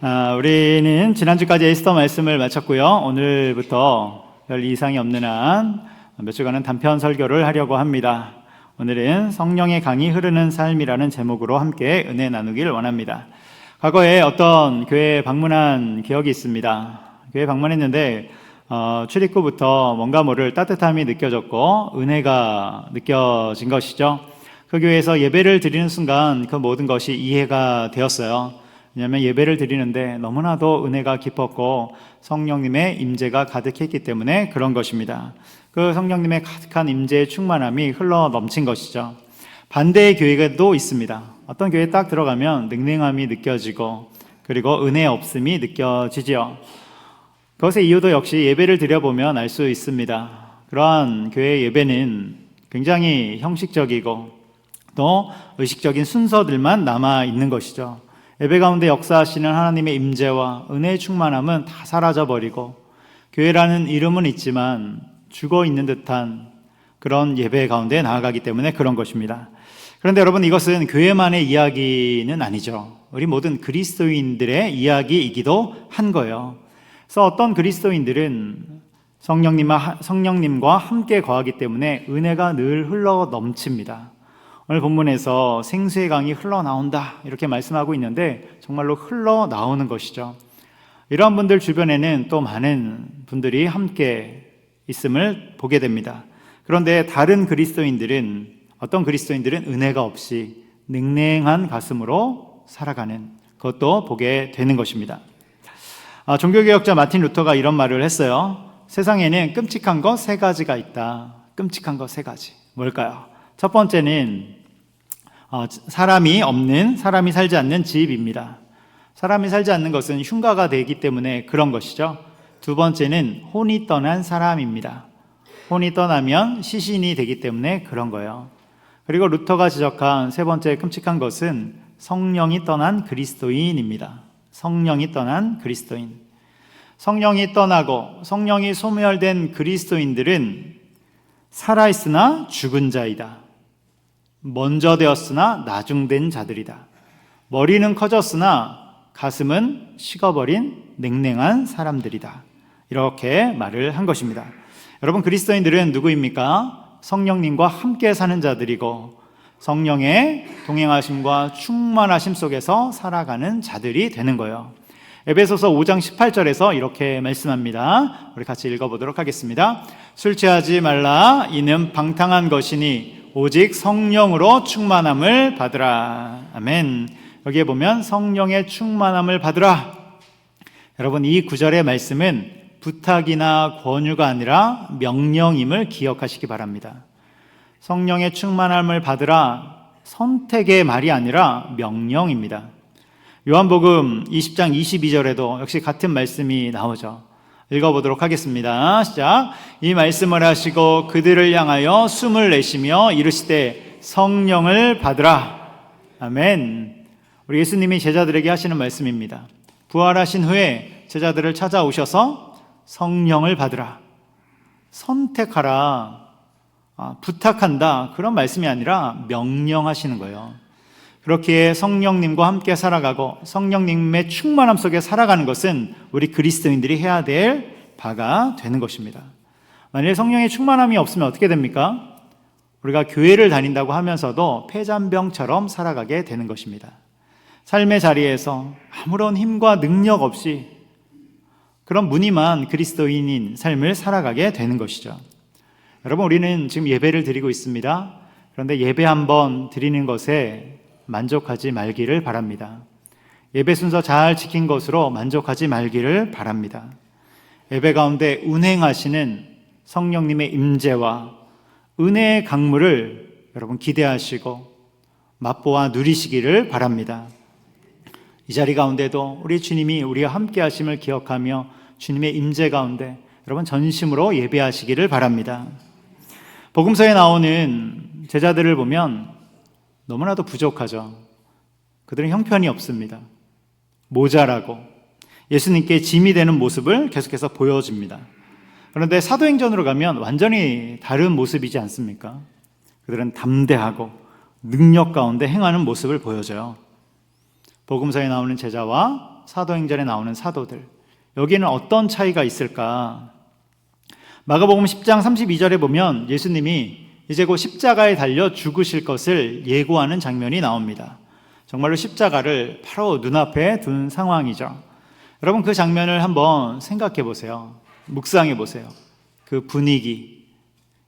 우리는 지난주까지 에스더 말씀을 마쳤고요. 오늘부터 별 이상이 없는 한 몇 주간은 단편 설교를 하려고 합니다. 오늘은 성령의 강이 흐르는 삶이라는 제목으로 함께 은혜 나누길 원합니다. 과거에 어떤 교회에 방문한 기억이 있습니다. 교회에 방문했는데 출입구부터 뭔가 모를 따뜻함이 느껴졌고 은혜가 느껴진 것이죠. 그 교회에서 예배를 드리는 순간 그 모든 것이 이해가 되었어요. 왜냐하면 예배를 드리는데 너무나도 은혜가 깊었고 성령님의 임재가 가득했기 때문에 그런 것입니다. 그 성령님의 가득한 임재의 충만함이 흘러 넘친 것이죠. 반대의 교회도 있습니다. 어떤 교회에 딱 들어가면 냉랭함이 느껴지고 그리고 은혜 없음이 느껴지지요. 그것의 이유도 역시 예배를 드려보면 알 수 있습니다. 그러한 교회의 예배는 굉장히 형식적이고 또 의식적인 순서들만 남아있는 것이죠. 예배 가운데 역사하시는 하나님의 임재와 은혜의 충만함은 다 사라져버리고 교회라는 이름은 있지만 죽어있는 듯한 그런 예배 가운데 나아가기 때문에 그런 것입니다. 그런데 여러분, 이것은 교회만의 이야기는 아니죠. 우리 모든 그리스도인들의 이야기이기도 한 거예요. 그래서 어떤 그리스도인들은 성령님과 함께 거하기 때문에 은혜가 늘 흘러 넘칩니다. 오늘 본문에서 생수의 강이 흘러나온다 이렇게 말씀하고 있는데 정말로 흘러나오는 것이죠. 이러한 분들 주변에는 또 많은 분들이 함께 있음을 보게 됩니다. 그런데 다른 그리스도인들은, 어떤 그리스도인들은 은혜가 없이 냉랭한 가슴으로 살아가는 그것도 보게 되는 것입니다. 종교개혁자 마틴 루터가 이런 말을 했어요. 세상에는 끔찍한 것 세 가지가 있다. 끔찍한 것 세 가지. 뭘까요? 첫 번째는 사람이 살지 않는 집입니다. 사람이 살지 않는 것은 흉가가 되기 때문에 그런 것이죠. 두 번째는 혼이 떠난 사람입니다. 혼이 떠나면 시신이 되기 때문에 그런 거예요. 그리고 루터가 지적한 세 번째 끔찍한 것은 성령이 떠난 그리스도인입니다. 성령이 떠난 그리스도인. 성령이 떠나고 성령이 소멸된 그리스도인들은 살아있으나 죽은 자이다. 먼저 되었으나 나중된 자들이다. 머리는 커졌으나 가슴은 식어버린 냉랭한 사람들이다. 이렇게 말을 한 것입니다. 여러분, 그리스도인들은 누구입니까? 성령님과 함께 사는 자들이고 성령의 동행하심과 충만하심 속에서 살아가는 자들이 되는 거예요. 에베소서 5장 18절에서 이렇게 말씀합니다. 우리 같이 읽어보도록 하겠습니다. 술 취하지 말라. 이는 방탕한 것이니 오직 성령으로 충만함을 받으라. 아멘. 여기에 보면 성령의 충만함을 받으라. 여러분, 이 구절의 말씀은 부탁이나 권유가 아니라 명령임을 기억하시기 바랍니다. 성령의 충만함을 받으라, 선택의 말이 아니라 명령입니다. 요한복음 20장 22절에도 역시 같은 말씀이 나오죠. 읽어보도록 하겠습니다. 시작. 이 말씀을 하시고 그들을 향하여 숨을 내쉬며 이르시되 성령을 받으라. 아멘. 우리 예수님이 제자들에게 하시는 말씀입니다. 부활하신 후에 제자들을 찾아오셔서 성령을 받으라, 선택하라, 부탁한다, 그런 말씀이 아니라 명령하시는 거예요. 그렇게 성령님과 함께 살아가고 성령님의 충만함 속에 살아가는 것은 우리 그리스도인들이 해야 될 바가 되는 것입니다. 만약에 성령의 충만함이 없으면 어떻게 됩니까? 우리가 교회를 다닌다고 하면서도 폐잔병처럼 살아가게 되는 것입니다. 삶의 자리에서 아무런 힘과 능력 없이 그런 무늬만 그리스도인인 삶을 살아가게 되는 것이죠. 여러분, 우리는 지금 예배를 드리고 있습니다. 그런데 예배 한번 드리는 것에 만족하지 말기를 바랍니다. 예배 순서 잘 지킨 것으로 만족하지 말기를 바랍니다. 예배 가운데 운행하시는 성령님의 임재와 은혜의 강물을 여러분 기대하시고 맛보아 누리시기를 바랍니다. 이 자리 가운데도 우리 주님이 우리와 함께 하심을 기억하며 주님의 임재 가운데 여러분 전심으로 예배하시기를 바랍니다. 복음서에 나오는 제자들을 보면 너무나도 부족하죠. 그들은 형편이 없습니다. 모자라고 예수님께 짐이 되는 모습을 계속해서 보여줍니다. 그런데 사도행전으로 가면 완전히 다른 모습이지 않습니까? 그들은 담대하고 능력 가운데 행하는 모습을 보여줘요. 복음서에 나오는 제자와 사도행전에 나오는 사도들, 여기는 어떤 차이가 있을까? 마가복음 10장 32절에 보면 예수님이 이제 곧 십자가에 달려 죽으실 것을 예고하는 장면이 나옵니다. 정말로 십자가를 바로 눈앞에 둔 상황이죠. 여러분, 그 장면을 한번 생각해 보세요. 묵상해 보세요. 그 분위기,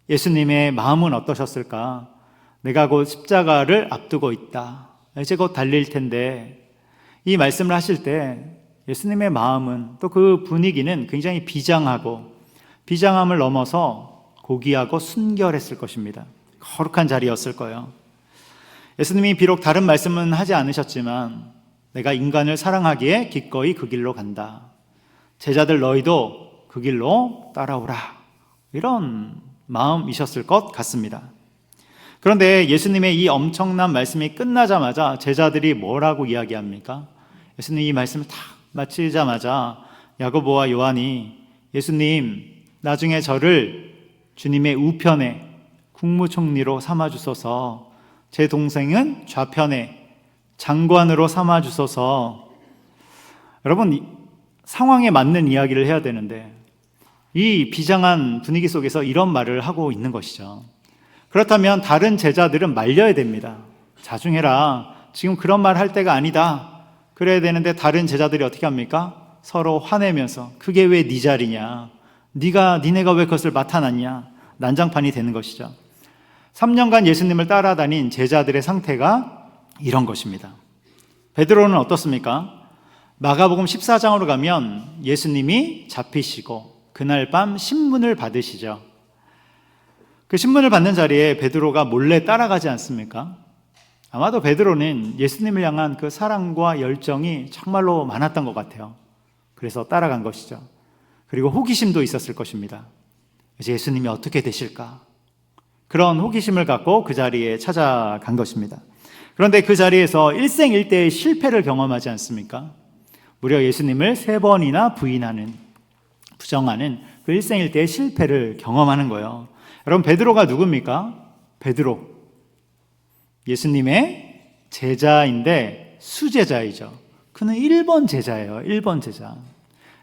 예수님의 마음은 어떠셨을까? 내가 곧 십자가를 앞두고 있다. 이제 곧 달릴 텐데, 이 말씀을 하실 때 예수님의 마음은, 또 그 분위기는 굉장히 비장하고, 비장함을 넘어서 고귀하고 순결했을 것입니다. 거룩한 자리였을 거예요. 예수님이 비록 다른 말씀은 하지 않으셨지만, 내가 인간을 사랑하기에 기꺼이 그 길로 간다. 제자들 너희도 그 길로 따라오라. 이런 마음이셨을 것 같습니다. 그런데 예수님의 이 엄청난 말씀이 끝나자마자 제자들이 뭐라고 이야기합니까? 예수님이 이 말씀을 다 마치자마자 야고보와 요한이 예수님, 나중에 저를 주님의 우편에 국무총리로 삼아주소서, 제 동생은 좌편에 장관으로 삼아주소서. 여러분, 상황에 맞는 이야기를 해야 되는데 이 비장한 분위기 속에서 이런 말을 하고 있는 것이죠. 그렇다면 다른 제자들은 말려야 됩니다. 자중해라, 지금 그런 말 할 때가 아니다, 그래야 되는데 다른 제자들이 어떻게 합니까? 서로 화내면서 그게 왜 네 자리냐, 니네가 왜 그것을 맡아놨냐, 난장판이 되는 것이죠. 3년간 예수님을 따라다닌 제자들의 상태가 이런 것입니다. 베드로는 어떻습니까? 마가복음 14장으로 가면 예수님이 잡히시고 그날 밤 신문을 받으시죠. 그 신문을 받는 자리에 베드로가 몰래 따라가지 않습니까? 아마도 베드로는 예수님을 향한 그 사랑과 열정이 정말로 많았던 것 같아요. 그래서 따라간 것이죠. 그리고 호기심도 있었을 것입니다. 이제 예수님이 어떻게 되실까? 그런 호기심을 갖고 그 자리에 찾아간 것입니다. 그런데 그 자리에서 일생일대의 실패를 경험하지 않습니까? 무려 예수님을 3번이나 부정하는 그 일생일대의 실패를 경험하는 거예요. 여러분, 베드로가 누굽니까? 베드로, 예수님의 제자인데 수제자이죠. 그는 1번 제자예요. 1번 제자.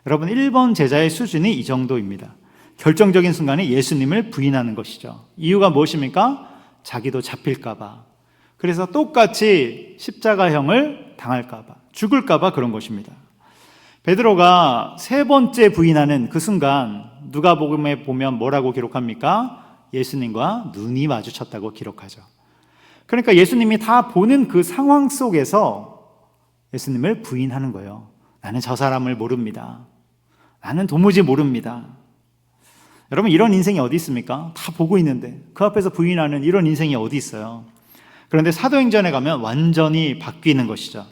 여러분, 1번 제자의 수준이 이 정도입니다. 결정적인 순간에 예수님을 부인하는 것이죠. 이유가 무엇입니까? 자기도 잡힐까 봐. 그래서 똑같이 십자가형을 당할까 봐, 죽을까 봐 그런 것입니다. 베드로가 3번째 부인하는 그 순간 누가복음에 보면 뭐라고 기록합니까? 예수님과 눈이 마주쳤다고 기록하죠. 그러니까 예수님이 다 보는 그 상황 속에서 예수님을 부인하는 거예요. 나는 저 사람을 모릅니다. 나는 도무지 모릅니다. 여러분, 이런 인생이 어디 있습니까? 다 보고 있는데 그 앞에서 부인하는 이런 인생이 어디 있어요? 그런데 사도행전에 가면 완전히 바뀌는 것이죠.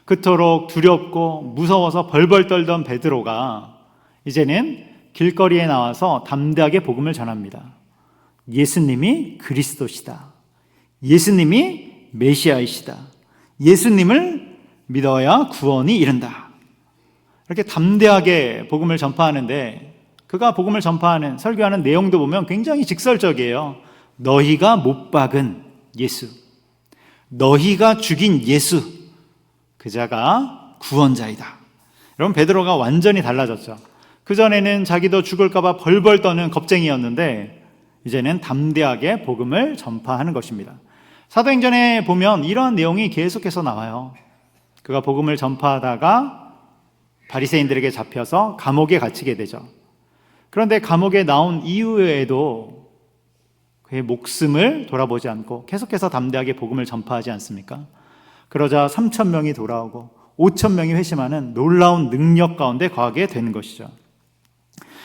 그토록 두렵고 무서워서 벌벌 떨던 베드로가 이제는 길거리에 나와서 담대하게 복음을 전합니다. 예수님이 그리스도시다. 예수님이 메시아이시다. 예수님을 믿어야 구원이 이른다. 이렇게 담대하게 복음을 전파하는데, 그가 복음을 전파하는, 설교하는 내용도 보면 굉장히 직설적이에요. 너희가 못 박은 예수, 너희가 죽인 예수, 그자가 구원자이다. 여러분, 베드로가 완전히 달라졌죠. 그전에는 자기도 죽을까 봐 벌벌 떠는 겁쟁이였는데 이제는 담대하게 복음을 전파하는 것입니다. 사도행전에 보면 이러한 내용이 계속해서 나와요. 그가 복음을 전파하다가 바리새인들에게 잡혀서 감옥에 갇히게 되죠. 그런데 감옥에 나온 이후에도 그의 목숨을 돌아보지 않고 계속해서 담대하게 복음을 전파하지 않습니까? 그러자 3,000명이 돌아오고 5,000명이 회심하는 놀라운 능력 가운데 거하게 되는 것이죠.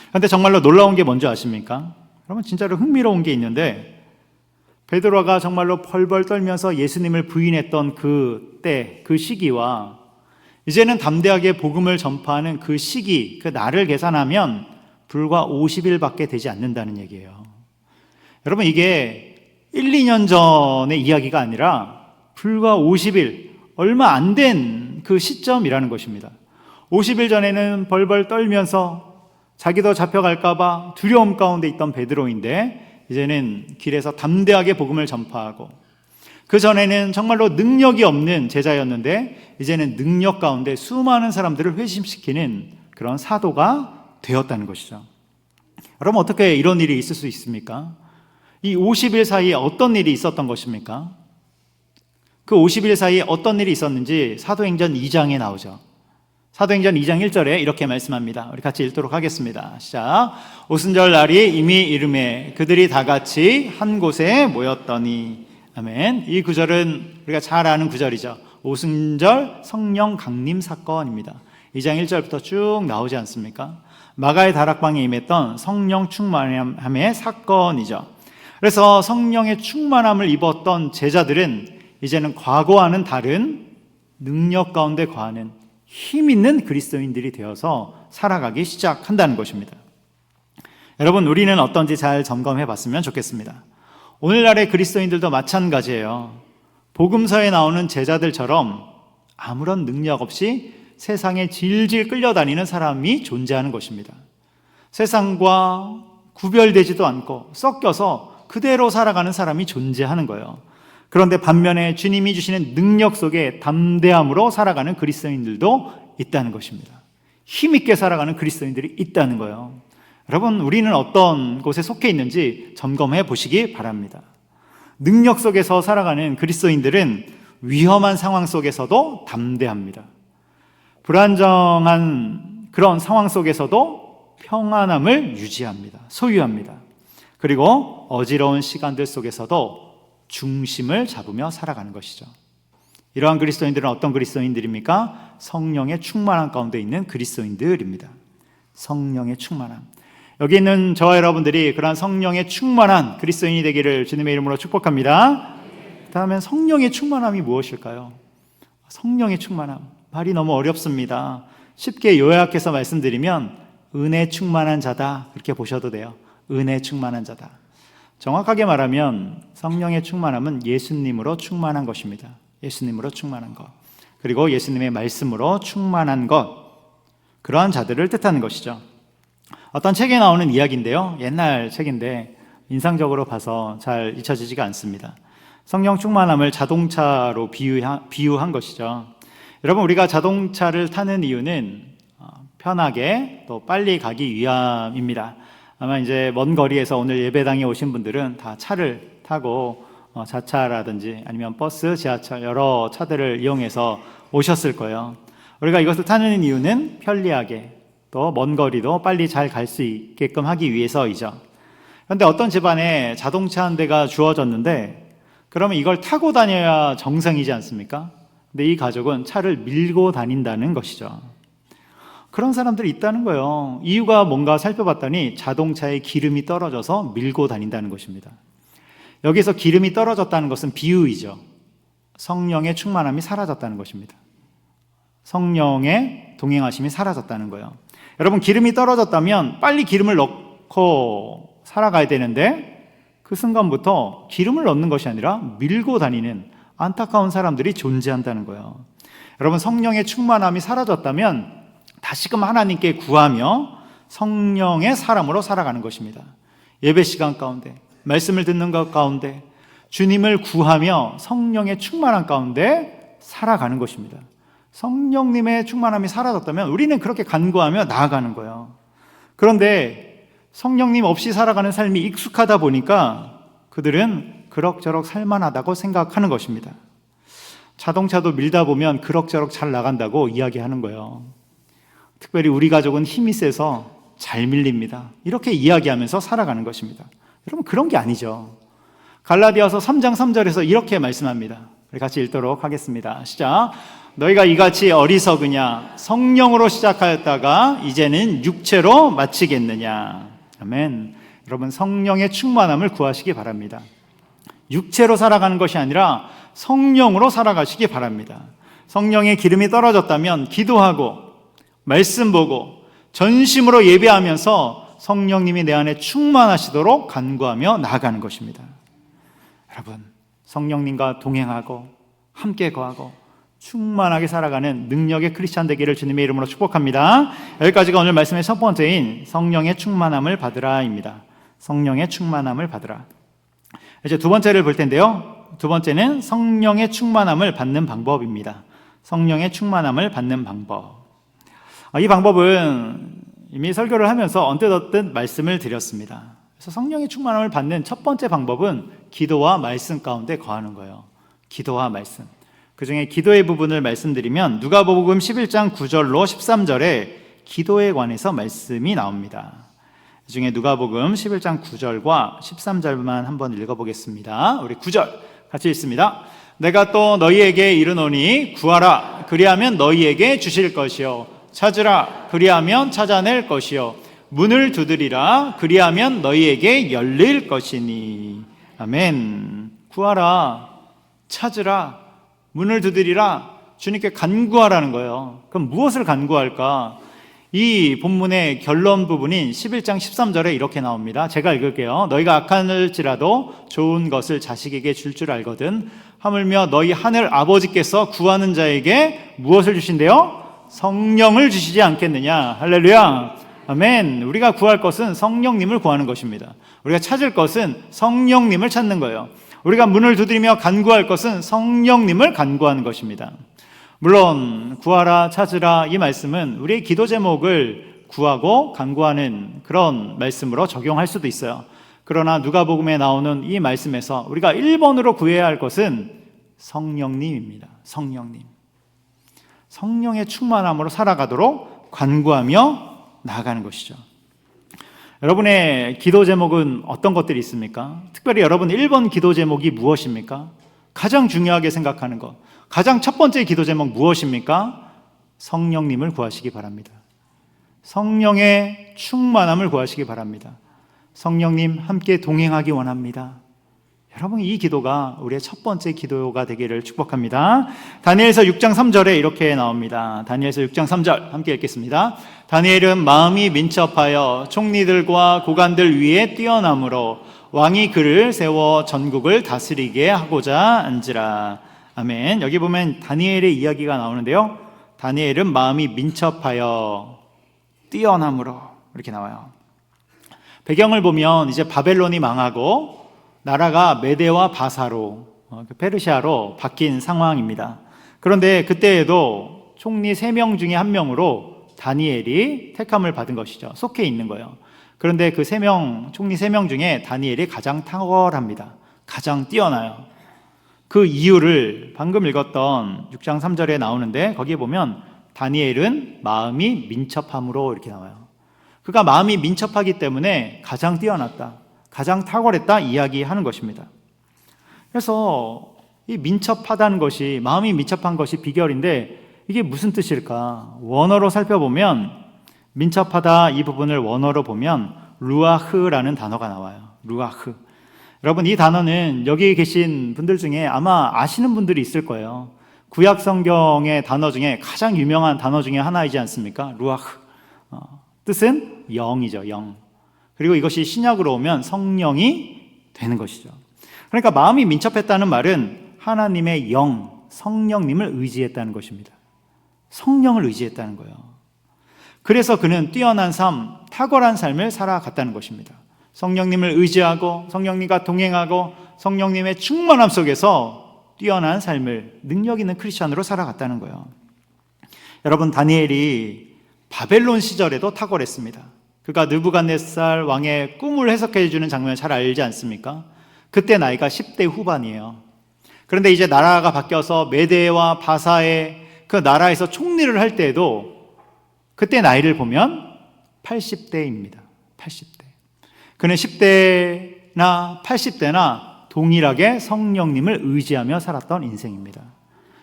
그런데 정말로 놀라운 게 뭔지 아십니까? 여러분, 진짜로 흥미로운 게 있는데, 베드로가 정말로 벌벌 떨면서 예수님을 부인했던 그 때, 그 시기와 이제는 담대하게 복음을 전파하는 그 시기, 그 날을 계산하면 불과 50일밖에 되지 않는다는 얘기예요. 여러분, 이게 1, 2년 전의 이야기가 아니라 불과 50일, 얼마 안 된 그 시점이라는 것입니다. 50일 전에는 벌벌 떨면서 자기도 잡혀갈까 봐 두려움 가운데 있던 베드로인데 이제는 길에서 담대하게 복음을 전파하고, 그 전에는 정말로 능력이 없는 제자였는데 이제는 능력 가운데 수많은 사람들을 회심시키는 그런 사도가 되었다는 것이죠. 여러분, 어떻게 이런 일이 있을 수 있습니까? 이 50일 사이에 어떤 일이 있었던 것입니까? 그 50일 사이에 어떤 일이 있었는지 사도행전 2장에 나오죠. 사도행전 2장 1절에 이렇게 말씀합니다. 우리 같이 읽도록 하겠습니다. 시작. 오순절 날이 이미 이르매 그들이 다 같이 한 곳에 모였더니. 아멘. 이 구절은 우리가 잘 아는 구절이죠. 오순절 성령 강림 사건입니다. 2장 1절부터 쭉 나오지 않습니까? 마가의 다락방에 임했던 성령 충만함의 사건이죠. 그래서 성령의 충만함을 입었던 제자들은 이제는 과거와는 다른 능력 가운데 거하는 힘 있는 그리스도인들이 되어서 살아가기 시작한다는 것입니다. 여러분, 우리는 어떤지 잘 점검해 봤으면 좋겠습니다. 오늘날의 그리스도인들도 마찬가지예요. 복음서에 나오는 제자들처럼 아무런 능력 없이 세상에 질질 끌려다니는 사람이 존재하는 것입니다. 세상과 구별되지도 않고 섞여서 그대로 살아가는 사람이 존재하는 거예요. 그런데 반면에 주님이 주시는 능력 속에 담대함으로 살아가는 그리스도인들도 있다는 것입니다. 힘있게 살아가는 그리스도인들이 있다는 거예요. 여러분, 우리는 어떤 곳에 속해 있는지 점검해 보시기 바랍니다. 능력 속에서 살아가는 그리스도인들은 위험한 상황 속에서도 담대합니다. 불안정한 그런 상황 속에서도 평안함을 유지합니다. 소유합니다. 그리고 어지러운 시간들 속에서도 중심을 잡으며 살아가는 것이죠. 이러한 그리스도인들은 어떤 그리스도인들입니까? 성령의 충만함 가운데 있는 그리스도인들입니다. 성령의 충만함. 여기 있는 저와 여러분들이 그러한 성령의 충만한 그리스도인이 되기를 주님의 이름으로 축복합니다. 다음엔 성령의 충만함이 무엇일까요? 성령의 충만함. 말이 너무 어렵습니다. 쉽게 요약해서 말씀드리면 은혜 충만한 자다, 그렇게 보셔도 돼요. 은혜 충만한 자다. 정확하게 말하면 성령의 충만함은 예수님으로 충만한 것입니다. 예수님으로 충만한 것, 그리고 예수님의 말씀으로 충만한 것, 그러한 자들을 뜻하는 것이죠. 어떤 책에 나오는 이야기인데요, 옛날 책인데 인상적으로 봐서 잘 잊혀지지가 않습니다. 성령 충만함을 자동차로 비유한 것이죠. 여러분, 우리가 자동차를 타는 이유는 편하게 또 빨리 가기 위함입니다. 아마 이제 먼 거리에서 오늘 예배당에 오신 분들은 다 차를 타고 자차라든지 아니면 버스, 지하철 여러 차들을 이용해서 오셨을 거예요. 우리가 이것을 타는 이유는 편리하게 또 먼 거리도 빨리 잘 갈 수 있게끔 하기 위해서이죠. 그런데 어떤 집안에 자동차 한 대가 주어졌는데 그러면 이걸 타고 다녀야 정상이지 않습니까? 근데 이 가족은 차를 밀고 다닌다는 것이죠. 그런 사람들이 있다는 거예요. 이유가 뭔가 살펴봤더니 자동차에 기름이 떨어져서 밀고 다닌다는 것입니다. 여기서 기름이 떨어졌다는 것은 비유이죠. 성령의 충만함이 사라졌다는 것입니다. 성령의 동행하심이 사라졌다는 거예요. 여러분, 기름이 떨어졌다면 빨리 기름을 넣고 살아가야 되는데 그 순간부터 기름을 넣는 것이 아니라 밀고 다니는 안타까운 사람들이 존재한다는 거예요. 여러분, 성령의 충만함이 사라졌다면 다시금 하나님께 구하며 성령의 사람으로 살아가는 것입니다. 예배 시간 가운데, 말씀을 듣는 것 가운데 주님을 구하며 성령의 충만함 가운데 살아가는 것입니다. 성령님의 충만함이 사라졌다면 우리는 그렇게 간구하며 나아가는 거예요. 그런데 성령님 없이 살아가는 삶이 익숙하다 보니까 그들은 그럭저럭 살만하다고 생각하는 것입니다. 자동차도 밀다 보면 그럭저럭 잘 나간다고 이야기하는 거예요. 특별히 우리 가족은 힘이 세서 잘 밀립니다, 이렇게 이야기하면서 살아가는 것입니다. 여러분, 그런 게 아니죠. 갈라디아서 3장 3절에서 이렇게 말씀합니다. 우리 같이 읽도록 하겠습니다. 시작. 너희가 이같이 어리석으냐? 성령으로 시작하였다가 이제는 육체로 마치겠느냐? 아멘. 여러분, 성령의 충만함을 구하시기 바랍니다. 육체로 살아가는 것이 아니라 성령으로 살아가시기 바랍니다. 성령의 기름이 떨어졌다면 기도하고 말씀 보고 전심으로 예배하면서 성령님이 내 안에 충만하시도록 간구하며 나아가는 것입니다. 여러분, 성령님과 동행하고 함께 거하고 충만하게 살아가는 능력의 크리스찬 되기를 주님의 이름으로 축복합니다. 여기까지가 오늘 말씀의 첫 번째인 성령의 충만함을 받으라입니다. 성령의 충만함을 받으라. 이제 두 번째를 볼 텐데요, 두 번째는 성령의 충만함을 받는 방법입니다. 성령의 충만함을 받는 방법. 이 방법은 이미 설교를 하면서 언뜻 말씀을 드렸습니다. 그래서 성령의 충만함을 받는 첫 번째 방법은 기도와 말씀 가운데 거하는 거예요. 기도와 말씀. 그 중에 기도의 부분을 말씀드리면 누가복음 11장 9절로 13절에 기도에 관해서 말씀이 나옵니다. 그 중에 누가복음 11장 9절과 13절만 한번 읽어보겠습니다. 우리 9절 같이 읽습니다. 내가 또 너희에게 이르노니 구하라 그리하면 너희에게 주실 것이요 찾으라 그리하면 찾아낼 것이요 문을 두드리라 그리하면 너희에게 열릴 것이니. 아멘. 구하라, 찾으라, 문을 두드리라, 주님께 간구하라는 거예요. 그럼 무엇을 간구할까? 이 본문의 결론 부분인 11장 13절에 이렇게 나옵니다. 제가 읽을게요. 너희가 악할지라도 좋은 것을 자식에게 줄 줄 알거든 하물며 너희 하늘 아버지께서 구하는 자에게 무엇을 주신대요? 성령을 주시지 않겠느냐. 할렐루야. 아멘. 우리가 구할 것은 성령님을 구하는 것입니다. 우리가 찾을 것은 성령님을 찾는 거예요. 우리가 문을 두드리며 간구할 것은 성령님을 간구하는 것입니다. 물론 구하라 찾으라 이 말씀은 우리의 기도 제목을 구하고 간구하는 그런 말씀으로 적용할 수도 있어요. 그러나 누가복음에 나오는 이 말씀에서 우리가 1번으로 구해야 할 것은 성령님입니다. 성령님. 성령의 충만함으로 살아가도록 간구하며 나아가는 것이죠. 여러분의 기도 제목은 어떤 것들이 있습니까? 특별히 여러분 1번 기도 제목이 무엇입니까? 가장 중요하게 생각하는 것, 가장 첫 번째 기도 제목 무엇입니까? 성령님을 구하시기 바랍니다. 성령의 충만함을 구하시기 바랍니다. 성령님 함께 동행하기 원합니다. 여러분 이 기도가 우리의 첫 번째 기도가 되기를 축복합니다. 다니엘서 6장 3절에 이렇게 나옵니다. 다니엘서 6장 3절 함께 읽겠습니다. 다니엘은 마음이 민첩하여 총리들과 고관들 위에 뛰어남으로 왕이 그를 세워 전국을 다스리게 하고자 앉으라. 아멘. 여기 보면 다니엘의 이야기가 나오는데요. 다니엘은 마음이 민첩하여 뛰어남으로 이렇게 나와요. 배경을 보면 이제 바벨론이 망하고 나라가 메대와 바사로 페르시아로 바뀐 상황입니다. 그런데 그때에도 총리 3명 중에 1명으로 다니엘이 택함을 받은 것이죠. 속해 있는 거예요. 그런데 그 총리 3명 중에 다니엘이 가장 탁월합니다. 가장 뛰어나요. 그 이유를 방금 읽었던 6장 3절에 나오는데 거기에 보면 다니엘은 마음이 민첩함으로 이렇게 나와요. 그가 마음이 민첩하기 때문에 가장 뛰어났다, 가장 탁월했다 이야기하는 것입니다. 그래서 이 민첩하다는 것이, 마음이 민첩한 것이 비결인데 이게 무슨 뜻일까? 원어로 살펴보면 민첩하다 이 부분을 원어로 보면 루아흐라는 단어가 나와요. 루아흐. 여러분 이 단어는 여기 계신 분들 중에 아마 아시는 분들이 있을 거예요. 구약 성경의 단어 중에 가장 유명한 단어 중에 하나이지 않습니까? 루아흐. 뜻은 영이죠. 영. 그리고 이것이 신약으로 오면 성령이 되는 것이죠. 그러니까 마음이 민첩했다는 말은 하나님의 영, 성령님을 의지했다는 것입니다. 성령을 의지했다는 거예요. 그래서 그는 뛰어난 삶, 탁월한 삶을 살아갔다는 것입니다. 성령님을 의지하고 성령님과 동행하고 성령님의 충만함 속에서 뛰어난 삶을, 능력 있는 크리스찬으로 살아갔다는 거예요. 여러분 다니엘이 바벨론 시절에도 탁월했습니다. 그가 느부갓네살 왕의 꿈을 해석해 주는 장면을 잘 알지 않습니까? 그때 나이가 10대 후반이에요. 그런데 이제 나라가 바뀌어서 메대와 바사의 그 나라에서 총리를 할 때에도 그때 나이를 보면 80대입니다. 80대. 그는 10대나 80대나 동일하게 성령님을 의지하며 살았던 인생입니다.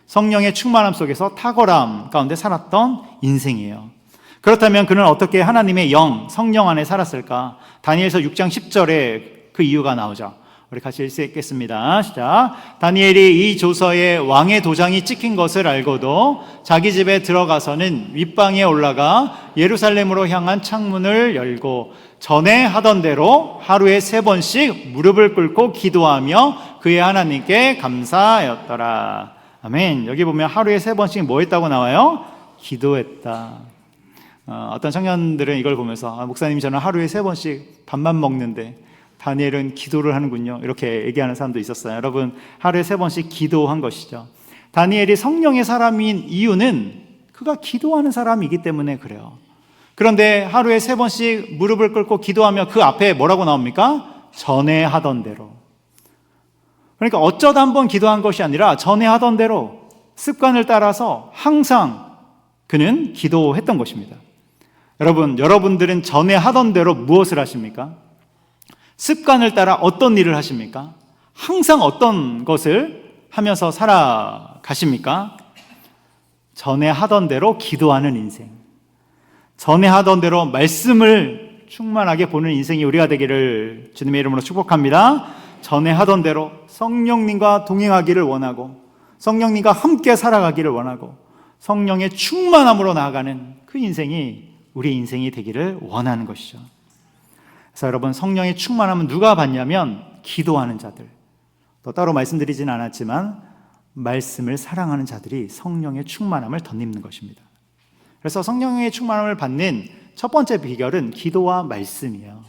성령의 충만함 속에서 탁월함 가운데 살았던 인생이에요. 그렇다면 그는 어떻게 하나님의 영, 성령 안에 살았을까? 다니엘서 6장 10절에 그 이유가 나오죠. 우리 같이 읽겠습니다. 시작. 다니엘이 이 조서에 왕의 도장이 찍힌 것을 알고도 자기 집에 들어가서는 윗방에 올라가 예루살렘으로 향한 창문을 열고 전에 하던 대로 하루에 3번씩 무릎을 꿇고 기도하며 그의 하나님께 감사하였더라. 아멘. 여기 보면 하루에 3번씩 뭐 했다고 나와요? 기도했다. 어떤 청년들은 이걸 보면서 목사님 저는 하루에 3번씩 밥만 먹는데 다니엘은 기도를 하는군요. 이렇게 얘기하는 사람도 있었어요. 여러분, 하루에 3번씩 기도한 것이죠. 다니엘이 성령의 사람인 이유는 그가 기도하는 사람이기 때문에 그래요. 그런데 하루에 3번씩 무릎을 꿇고 기도하며 그 앞에 뭐라고 나옵니까? 전에 하던 대로. 그러니까 어쩌다 한번 기도한 것이 아니라 전에 하던 대로 습관을 따라서 항상 그는 기도했던 것입니다. 여러분, 여러분들은 전에 하던 대로 무엇을 하십니까? 습관을 따라 어떤 일을 하십니까? 항상 어떤 것을 하면서 살아가십니까? 전에 하던 대로 기도하는 인생, 전에 하던 대로 말씀을 충만하게 보는 인생이 우리가 되기를 주님의 이름으로 축복합니다. 전에 하던 대로 성령님과 동행하기를 원하고 성령님과 함께 살아가기를 원하고 성령의 충만함으로 나아가는 그 인생이 우리 인생이 되기를 원하는 것이죠. 그래서 여러분, 성령의 충만함은 누가 받냐면 기도하는 자들, 또 따로 말씀드리진 않았지만 말씀을 사랑하는 자들이 성령의 충만함을 덧입는 것입니다. 그래서 성령의 충만함을 받는 첫 번째 비결은 기도와 말씀이에요.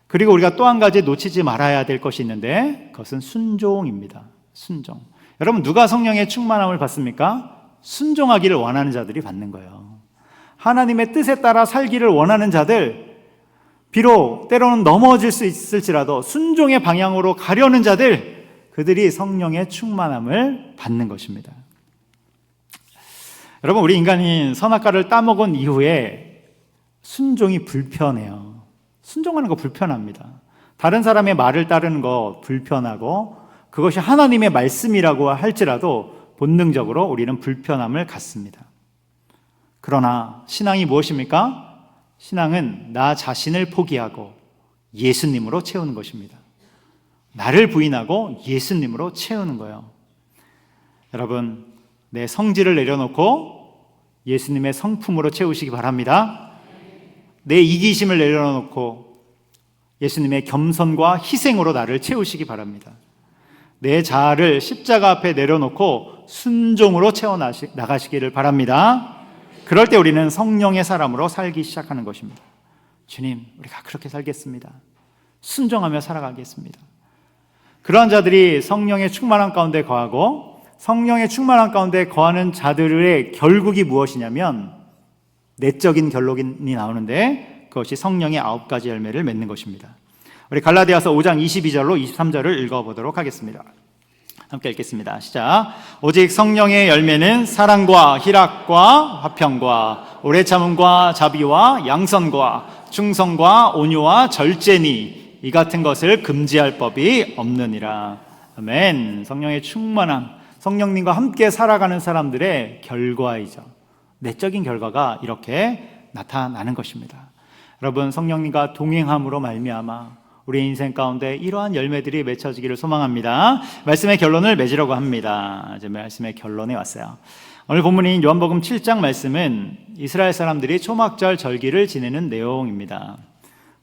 그리고 우리가 또 한 가지 놓치지 말아야 될 것이 있는데 그것은 순종입니다. 순종. 여러분, 누가 성령의 충만함을 받습니까? 순종하기를 원하는 자들이 받는 거예요. 하나님의 뜻에 따라 살기를 원하는 자들, 비록 때로는 넘어질 수 있을지라도 순종의 방향으로 가려는 자들, 그들이 성령의 충만함을 받는 것입니다. 여러분, 우리 인간이 선악과를 따먹은 이후에 순종이 불편해요. 순종하는 거 불편합니다. 다른 사람의 말을 따르는 거 불편하고 그것이 하나님의 말씀이라고 할지라도 본능적으로 우리는 불편함을 갖습니다. 그러나 신앙이 무엇입니까? 신앙은 나 자신을 포기하고 예수님으로 채우는 것입니다. 나를 부인하고 예수님으로 채우는 거예요. 여러분, 내 성질을 내려놓고 예수님의 성품으로 채우시기 바랍니다. 내 이기심을 내려놓고 예수님의 겸손과 희생으로 나를 채우시기 바랍니다. 내 자아를 십자가 앞에 내려놓고 순종으로 채워나가시기를 바랍니다. 그럴 때 우리는 성령의 사람으로 살기 시작하는 것입니다. 주님, 우리가 그렇게 살겠습니다. 순종하며 살아가겠습니다. 그러한 자들이 성령의 충만함 가운데 거하고 성령의 충만함 가운데 거하는 자들의 결국이 무엇이냐면 내적인 결론이 나오는데 그것이 성령의 9가지 열매를 맺는 것입니다. 우리 갈라디아서 5장 22절로 23절을 읽어보도록 하겠습니다. 함께 읽겠습니다. 시작. 오직 성령의 열매는 사랑과 희락과 화평과 오래 참음과 자비와 양선과 충성과 온유와 절제니 이 같은 것을 금지할 법이 없느니라. 아멘. 성령의 충만함, 성령님과 함께 살아가는 사람들의 결과이죠. 내적인 결과가 이렇게 나타나는 것입니다. 여러분, 성령님과 동행함으로 말미암아 우리 인생 가운데 이러한 열매들이 맺혀지기를 소망합니다. 말씀의 결론을 맺으려고 합니다. 이제 말씀의 결론에 왔어요. 오늘 본문인 요한복음 7장 말씀은 이스라엘 사람들이 초막절 절기를 지내는 내용입니다.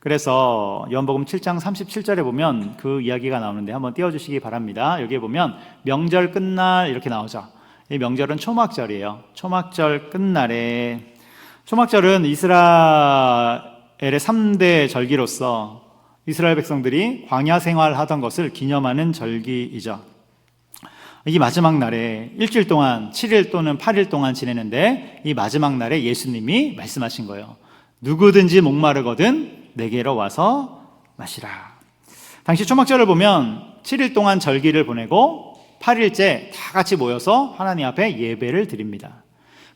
그래서 요한복음 7장 37절에 보면 그 이야기가 나오는데 한번 띄워주시기 바랍니다. 여기에 보면 명절 끝날 이렇게 나오죠. 이 명절은 초막절이에요. 초막절 끝날에, 초막절은 이스라엘의 3대 절기로서 이스라엘 백성들이 광야 생활하던 것을 기념하는 절기이죠. 이 마지막 날에 일주일 동안 7일 또는 8일 동안 지내는데 이 마지막 날에 예수님이 말씀하신 거예요. 누구든지 목마르거든 내게로 와서 마시라. 당시 초막절을 보면 7일 동안 절기를 보내고 8일째 다 같이 모여서 하나님 앞에 예배를 드립니다.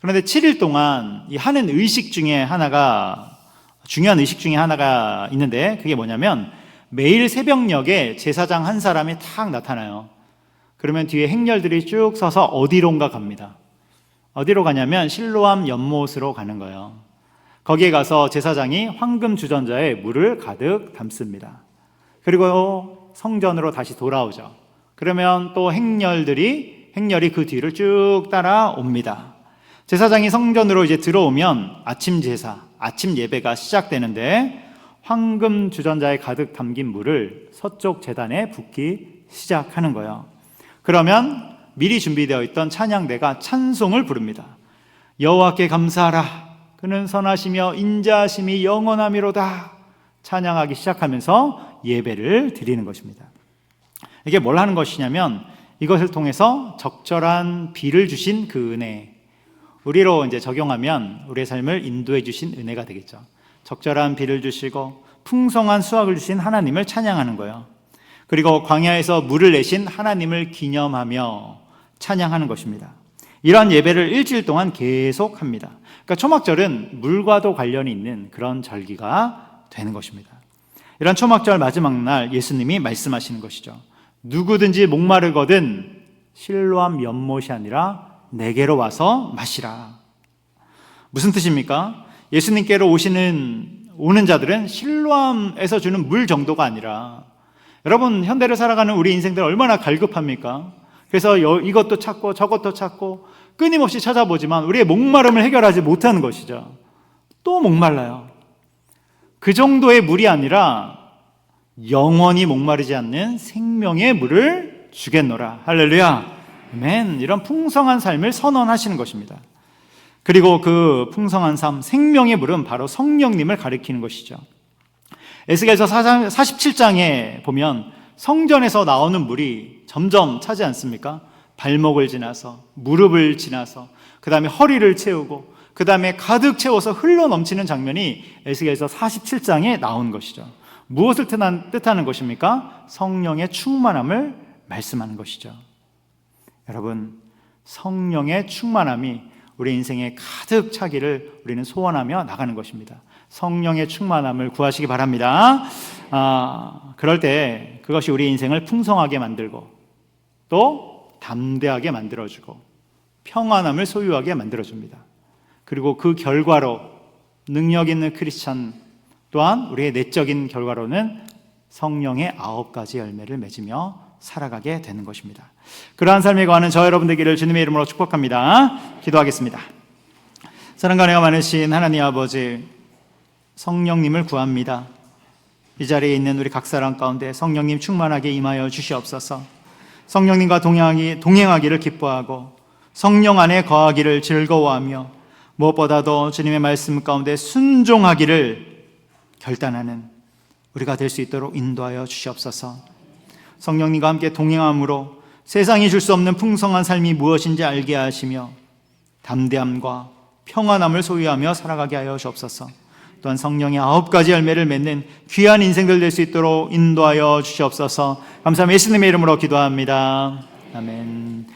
그런데 7일 동안 이 하는 의식 중에 하나가, 중요한 의식 중에 하나가 있는데 그게 뭐냐면 매일 새벽녘에 제사장 한 사람이 탁 나타나요. 그러면 뒤에 행렬들이 쭉 서서 어디론가 갑니다. 어디로 가냐면 실로암 연못으로 가는 거예요. 거기에 가서 제사장이 황금 주전자에 물을 가득 담습니다. 그리고 성전으로 다시 돌아오죠. 그러면 또 행렬이 그 뒤를 쭉 따라옵니다. 제사장이 성전으로 이제 들어오면 아침 제사, 아침 예배가 시작되는데 황금 주전자에 가득 담긴 물을 서쪽 제단에 붓기 시작하는 거예요. 그러면 미리 준비되어 있던 찬양대가 찬송을 부릅니다. 여호와께 감사하라. 그는 선하시며 인자하심이 영원하미로다. 찬양하기 시작하면서 예배를 드리는 것입니다. 이게 뭘 하는 것이냐면 이것을 통해서 적절한 비를 주신 그 은혜, 우리로 이제 적용하면 우리의 삶을 인도해 주신 은혜가 되겠죠. 적절한 비를 주시고 풍성한 수확을 주신 하나님을 찬양하는 거예요. 그리고 광야에서 물을 내신 하나님을 기념하며 찬양하는 것입니다. 이러한 예배를 일주일 동안 계속합니다. 그러니까 초막절은 물과도 관련이 있는 그런 절기가 되는 것입니다. 이런 초막절 마지막 날 예수님이 말씀하시는 것이죠. 누구든지 목마르거든 실로암 연못이 아니라 내게로 와서 마시라. 무슨 뜻입니까? 예수님께로 오는 자들은 실로암에서 주는 물 정도가 아니라, 여러분 현대를 살아가는 우리 인생들 얼마나 갈급합니까? 그래서 이것도 찾고 저것도 찾고 끊임없이 찾아보지만 우리의 목마름을 해결하지 못하는 것이죠. 또 목말라요. 그 정도의 물이 아니라 영원히 목마르지 않는 생명의 물을 주겠노라. 할렐루야. 아멘. 이런 풍성한 삶을 선언하시는 것입니다. 그리고 그 풍성한 삶, 생명의 물은 바로 성령님을 가리키는 것이죠. 에스겔서 47장에 보면 성전에서 나오는 물이 점점 차지 않습니까? 발목을 지나서 무릎을 지나서 그 다음에 허리를 채우고 그 다음에 가득 채워서 흘러 넘치는 장면이 에스겔서 47장에 나온 것이죠. 무엇을 뜻하는 것입니까? 성령의 충만함을 말씀하는 것이죠. 여러분, 성령의 충만함이 우리 인생에 가득 차기를 우리는 소원하며 나가는 것입니다. 성령의 충만함을 구하시기 바랍니다. 그럴 때 그것이 우리 인생을 풍성하게 만들고 또 담대하게 만들어주고 평안함을 소유하게 만들어줍니다. 그리고 그 결과로 능력 있는 크리스찬, 또한 우리의 내적인 결과로는 성령의 9가지 열매를 맺으며 살아가게 되는 것입니다. 그러한 삶에 거하는 저 여러분 되기를 주님의 이름으로 축복합니다. 기도하겠습니다. 사랑과 은혜가 많으신 하나님 아버지, 성령님을 구합니다. 이 자리에 있는 우리 각 사람 가운데 성령님 충만하게 임하여 주시옵소서. 성령님과 동행하기를 기뻐하고 성령 안에 거하기를 즐거워하며 무엇보다도 주님의 말씀 가운데 순종하기를 결단하는 우리가 될 수 있도록 인도하여 주시옵소서. 성령님과 함께 동행함으로 세상이 줄 수 없는 풍성한 삶이 무엇인지 알게 하시며 담대함과 평안함을 소유하며 살아가게 하여 주옵소서. 또한 성령의 9가지 열매를 맺는 귀한 인생들 될 수 있도록 인도하여 주시옵소서. 감사합니다. 예수님의 이름으로 기도합니다. 아멘.